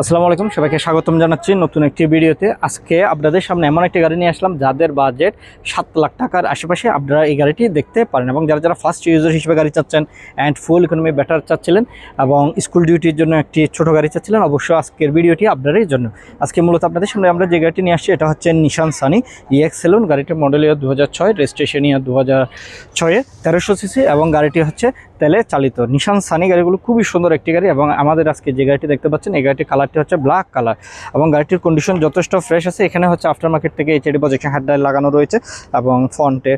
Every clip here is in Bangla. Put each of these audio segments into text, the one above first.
আসসালামু আলাইকুম, সবাইকে স্বাগতম জানাচ্ছি নতুন একটি ভিডিওতে। আজকে আপনাদের সামনে এমন একটি গাড়ি নিয়ে আসলাম যাদের বাজেট 7 লাখ টাকার আশেপাশে আপনারা এই গাড়িটি দেখতে পারেন। এবং যারা যারা ফার্স্ট ইউজার হিসেবে গাড়ি চাচ্ছেন অ্যান্ড ফুল ইকোনমি ব্যাটার চাচ্ছিলেন এবং স্কুল ডিউটির জন্য একটি ছোট গাড়ি চাচ্ছিলেন, অবশ্যই আজকের ভিডিওটি আপনারই জন্য। আজকে মূলত আপনাদের সামনে আমরা যে গাড়িটি নিয়ে আসছি এটা হচ্ছে নিশান সানি EX সেলুন। গাড়িটির মডেল ইয়ার 2006, রেজিস্ট্রেশন ইয়ার 2006, 1300 সিসি এবং গাড়িটি হচ্ছে তেলে চালিত। নিশান সানি গাড়িগুলো খুবই সুন্দর একটি গাড়ি এবং আমাদের আজকে যে গাড়িটি দেখতে পাচ্ছেন এই গাড়িটির কালারটি হচ্ছে ব্ল্যাক কালার এবং গাড়িটির কন্ডিশন যথেষ্ট ফ্রেশ আছে। এখানে হচ্ছে আফটার মার্কেট থেকে এইচডি প্রজেকশন হেডলাইট লাগানো রয়েছে এবং ফ্রন্টে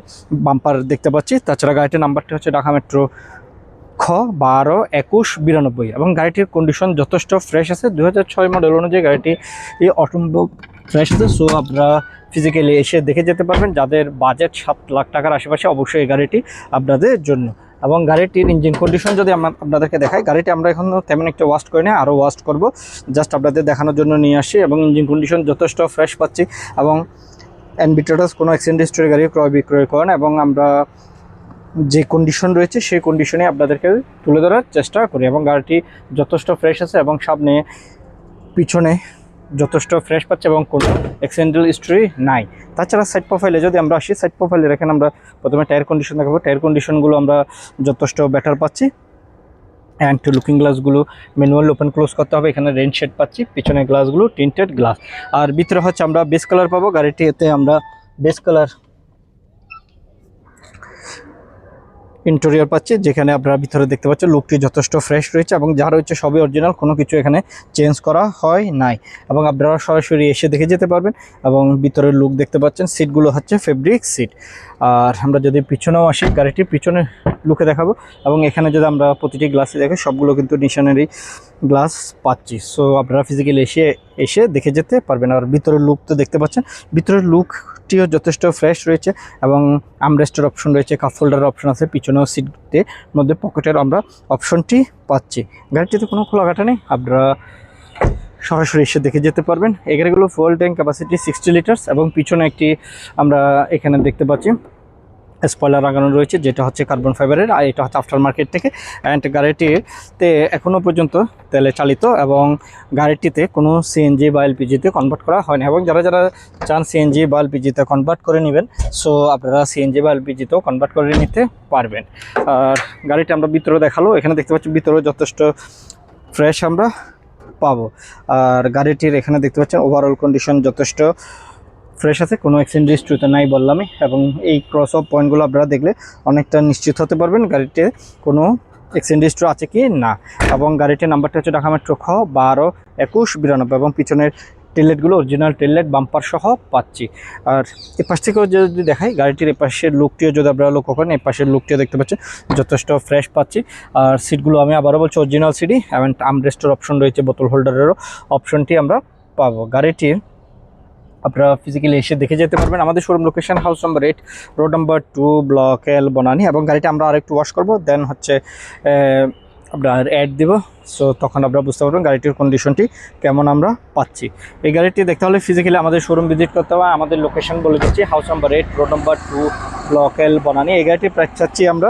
বাম্পার দেখতে পাচ্ছি। তাছাড়া গাড়িটির নাম্বারটি হচ্ছে ঢাকা মেট্রো খ 122192 এবং গাড়িটির কন্ডিশন যথেষ্ট ফ্রেশ আছে। 2006 মডেল অনুযায়ী গাড়িটি এই অটোমোবাইল ফ্রেশ আছে। সো আপনারা ফিজিক্যালি এসে দেখে যেতে পারবেন। যাদের বাজেট 7 লাখ টাকার আশেপাশে অবশ্যই এই গাড়িটি আপনাদের জন্য। এবং গাড়িটির ইঞ্জিন কন্ডিশন যদি আপনাদেরকে দেখাই, গাড়িটি আমরা এখন তেমন একটা ওয়াস্ট করি না, আরও ওয়াস্ট করব, জাস্ট আপনাদের দেখানোর জন্য নিয়ে আসি। এবং ইঞ্জিন কন্ডিশন যথেষ্ট ফ্রেশ পাচ্ছি এবং এনবিট্রাস কোনো অ্যাক্সিডেন্ট হিস্ট্রি গাড়ি ক্রয় বিক্রয় করেন এবং আমরা যে কন্ডিশন রয়েছে সেই কন্ডিশনে আপনাদেরকে তুলে ধরার চেষ্টা করি। এবং গাড়িটি যথেষ্ট ফ্রেশ আছে এবং সামনে পিছনে যথেষ্ট ফ্রেশ পাচ্ছে এবং কোনো অ্যাক্সিডেন্টাল হিস্ট্রি নাই। তাছাড়া সাইড প্রোফাইলে যদি আমরা আসি, সাইড প্রোফাইলে দেখেন আমরা প্রথমে টায়ার কন্ডিশন দেখাবো। টায়ার কন্ডিশনগুলো আমরা যথেষ্ট বেটার পাচ্ছি। অ্যান্ড লুকিং গ্লাসগুলো ম্যানুয়াল ওপেন ক্লোজ করতে হবে। এখানে রেন শেড পাচ্ছি, পিছনের গ্লাসগুলো টিন্টেড গ্লাস। আর ভিতরে হচ্ছে আমরা বেস কালার পাবো। গাড়িটিতে আমরা বেস কালার ইন্টেরিয়র পাচ্ছি, যেখানে আপনারা ভিতরে দেখতে পাচ্ছেন লুকটি যথেষ্ট ফ্রেশ রয়েছে এবং যা রয়েছে সবই অরিজিনাল, কোনো কিছু এখানে চেঞ্জ করা হয় নাই। এবং আপনারা সরাসরি এসে দেখে যেতে পারবেন এবং ভিতরের লুক দেখতে পাচ্ছেন। সিটগুলো হচ্ছে ফেব্রিক সিট। আর আমরা যদি পিছনেও আসি, গাড়িটির পিছনে লুকে দেখাবো এবং এখানে যদি আমরা প্রতিটি গ্লাসে দেখি সবগুলো কিন্তু নিশানেরই গ্লাস পাচ্ছি। সো আপনারা ফিজিক্যালি এসে দেখে যেতে পারবেন। আর ভিতরের লুক তো দেখতে পাচ্ছেন, ভিতরের লুকটিও যথেষ্ট ফ্রেশ রয়েছে এবং আমরেস্টের অপশন রয়েছে, কাপ হোল্ডারের অপশন আছে, পিছনেও সিটের মধ্যে পকেটের আমরা অপশনটি পাচ্ছি। গাড়িটিতে কোনো খোলাঘাটা নেই, আপনারা সরাসরি এসে দেখে যেতে পারবেন। এই গাড়িগুলো ফুয়েল ট্যাঙ্ক ক্যাপাসিটি 60 লিটার্স এবং পিছনে একটি আমরা এখানে দেখতে পাচ্ছি স্পয়লার লাগানো রয়েছে, যেটা হচ্ছে কার্বন ফাইবারের, আর এটা হচ্ছে আফটার মার্কেট থেকে। অ্যান্ড গাড়িটিতে এখনও পর্যন্ত তেলে চালিত এবং গাড়িটিতে কোনো সিএনজি বা এলপিজিতে কনভার্ট করা হয়নি। এবং যারা যারা চান সিএনজি বা এলপিজিতে কনভার্ট করে নেবেন, সো আপনারা সিএনজি বা এলপিজিতেও কনভার্ট করে নিতে পারবেন। আর গাড়িটা আমরা ভিতরে দেখালো, এখানে দেখতে পাচ্ছি ভিতরেও যথেষ্ট ফ্রেশ আমরা পাবো। আর গাড়িটির এখানে দেখতে পাচ্ছেন ওভারঅল কন্ডিশন যথেষ্ট ফ্রেশ আছে, কোনো অ্যাক্সিডেন্ট হিস্ট্রি নাই বললামই। এবং এই ক্রস অফ পয়েন্টগুলো আপনারা দেখলে অনেকটা নিশ্চিত হতে পারবেন গাড়িতে কোনো অ্যাক্সিডেন্ট হিস্ট্রি আছে কি না। এবং গাড়িটির নাম্বারটা হচ্ছে ঢাকা মেট্রো খ 122192 এবং পিছনের টেললাইটগুলো অরিজিনাল টেললাইট বাম্পার সহ পাচ্ছি। আর এ পাশ থেকেও যদি দেখাই, গাড়িটির এপাশের লুকটিও যদি আপনারা লক্ষ্য করেন, এই পাশের লুকটিও দেখতে পাচ্ছেন যথেষ্ট ফ্রেশ পাচ্ছি। আর সিটগুলো আমি আবারও বলছি অরিজিনাল সিটই এবং আমরেস্টের অপশন রয়েছে, বোতল হোল্ডারেরও অপশনটি আমরা পাবো। গাড়িটির আপনারা ফিজিক্যালি এসে দেখে যেতে পারবেন। আমাদের showroom location house number 8, road number 2, block L, Banani. এবং গাড়িটা আমরা আরেকটু ওয়াশ করবো, দেন হচ্ছে আপনার অ্যাড দিব। সো তখন আপনারা বুঝতে পারবেন গাড়িটির কন্ডিশনটি কেমন আমরা পাচ্ছি। এই গাড়িটি দেখতে হলে ফিজিক্যালি আমাদের শোরুম ভিজিট করতে হবে। আমাদের লোকেশন বলে দিচ্ছি, house number 8, road number 2, block L, Banani. এই গাড়িটির প্রাইস চাচ্ছি আমরা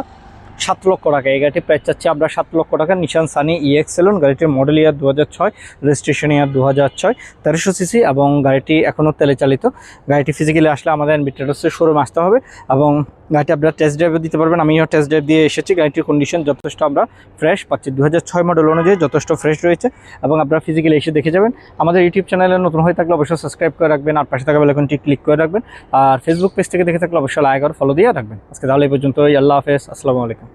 7 লক্ষ টাকা। এই গাড়িটির প্রাইস চাচ্ছি আমরা 7 লক্ষ টাকা। নিশান সানি EX সেলুন। গাড়িটির মডেল ইয়ার 2006, রেজিস্ট্রেশন ইয়ার 2006, 1300 সিসি এবং গাড়িটি এখনও তেলে চালিত। গাড়িটি ফিজিক্যালি আসলে আমাদের এনবিট্রাসের শোরুম আসতে হবে এবং গাড়িটি আপনারা টেস্ট ড্রাইভে দিতে পারবেন। আমিও টেস্ট ড্রাইভ দিয়ে এসেছি। গাড়িটির কন্ডিশন যথেষ্ট আমরা ফ্রেশ পাচ্ছি। 2006 মডেল অনুযায়ী যথেষ্ট ফ্রেশ রয়েছে এবং আপনারা ফিজিক্যালি এসে দেখে যাবেন। আমাদের ইউটিউব চ্যানেলে নতুন হয়ে থাকলে অবশ্যই সাবস্ক্রাইব করে রাখবেন আর পাশে থাকা বেল আইকনটি ক্লিক করে রাখবেন। আর ফেসবুক পেজ থেকে দেখে থাকলে অবশ্যই লাইক আর ফলো দিয়ে রাখবেন। আজকে তাহলে এই পর্যন্তই। আল্লাহ হাফেজ, আসসালামু আলাইকুম।